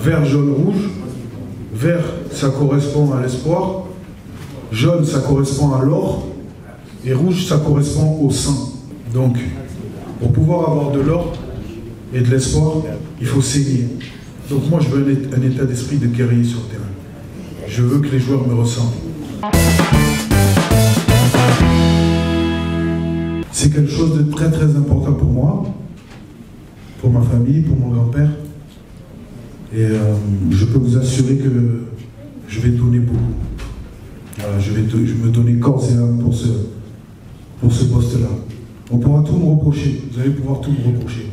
Vert, jaune, rouge. Vert, ça correspond à l'espoir. Jaune, ça correspond à l'or. Et rouge, ça correspond au sang. Donc, pour pouvoir avoir de l'or et de l'espoir, il faut saigner. Donc moi, je veux un état d'esprit de guerrier sur le terrain. Je veux que les joueurs me ressemblent. C'est quelque chose de très très important pour moi, pour ma famille, pour mon grand-père. Et je peux vous assurer que je vais donner beaucoup. Voilà, je vais me donner corps et âme pour ce poste-là. On pourra tout me reprocher, vous allez pouvoir tout me reprocher.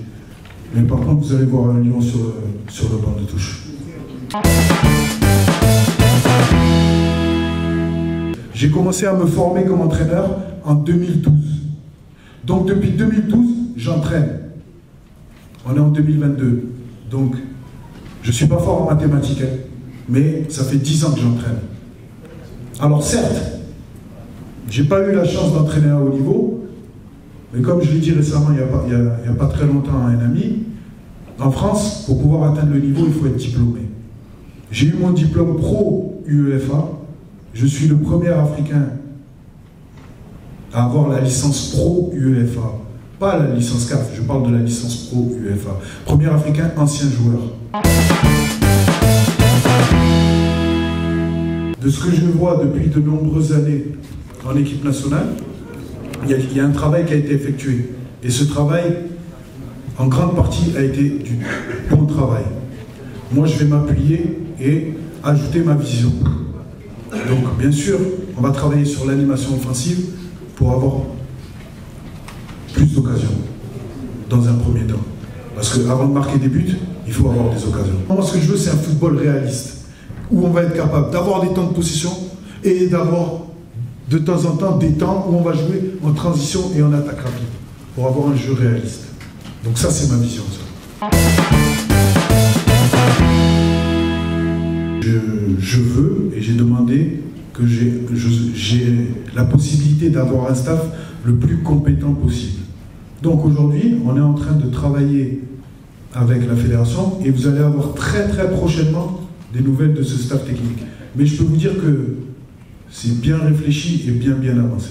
Mais par contre, vous allez voir un lion sur le banc de touche. J'ai commencé à me former comme entraîneur en 2012. Donc depuis 2012, j'entraîne. On est en 2022. Donc, je ne suis pas fort en mathématiques, hein, mais ça fait 10 ans que j'entraîne. Alors certes, j'ai pas eu la chance d'entraîner à haut niveau, mais comme je l'ai dit récemment, il n'y a pas très longtemps à un ami, en France, pour pouvoir atteindre le niveau, il faut être diplômé. J'ai eu mon diplôme pro UEFA. Je suis le premier Africain à avoir la licence pro UEFA. Pas la licence CAF, je parle de la licence pro UEFA. Premier Africain, ancien joueur. De ce que je vois depuis de nombreuses années en équipe nationale, il y a un travail qui a été effectué. Et ce travail, en grande partie, a été du bon travail. Moi, je vais m'appuyer et ajouter ma vision. Donc, bien sûr, on va travailler sur l'animation offensive pour avoir plus d'occasions, dans un premier temps. Parce qu'avant de marquer des buts, il faut avoir des occasions. Moi, ce que je veux, c'est un football réaliste, où on va être capable d'avoir des temps de possession et d'avoir de temps en temps des temps où on va jouer en transition et en attaque rapide, pour avoir un jeu réaliste. Donc ça, c'est ma vision, ça. Je veux et j'ai demandé que j'ai la possibilité d'avoir un staff le plus compétent possible. Donc aujourd'hui, on est en train de travailler avec la fédération et vous allez avoir très très prochainement des nouvelles de ce staff technique. Mais je peux vous dire que c'est bien réfléchi et bien avancé.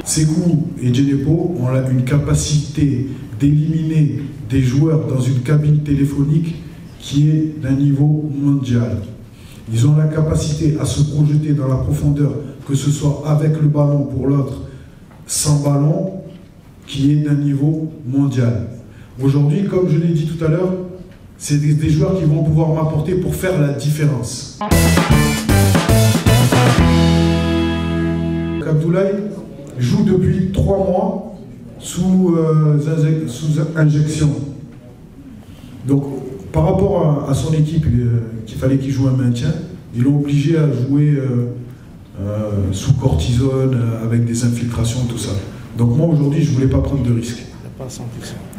Sekou et Djenepo ont une capacité d'éliminer des joueurs dans une cabine téléphonique qui est d'un niveau mondial. Ils ont la capacité à se projeter dans la profondeur, que ce soit avec le ballon pour l'autre, sans ballon, qui est d'un niveau mondial. Aujourd'hui, comme je l'ai dit tout à l'heure, c'est des joueurs qui vont pouvoir m'apporter pour faire la différence. Abdoulaye joue depuis 3 mois sous injection. Donc, par rapport à son équipe, qu'il fallait qu'il joue un maintien, ils l'ont obligé à jouer sous cortisone, avec des infiltrations, tout ça. Donc moi, aujourd'hui, je ne voulais pas prendre de risque.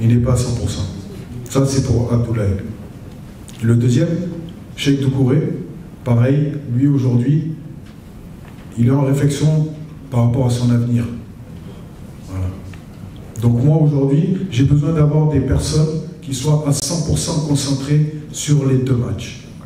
Il n'est pas à 100%. Ça, c'est pour Abdoulaye. Le deuxième, Cheikh Doucouré, pareil, lui, aujourd'hui, il est en réflexion par rapport à son avenir. Voilà. Donc moi, aujourd'hui, j'ai besoin d'avoir des personnes qui soient à 100% concentrées sur les 2 matchs.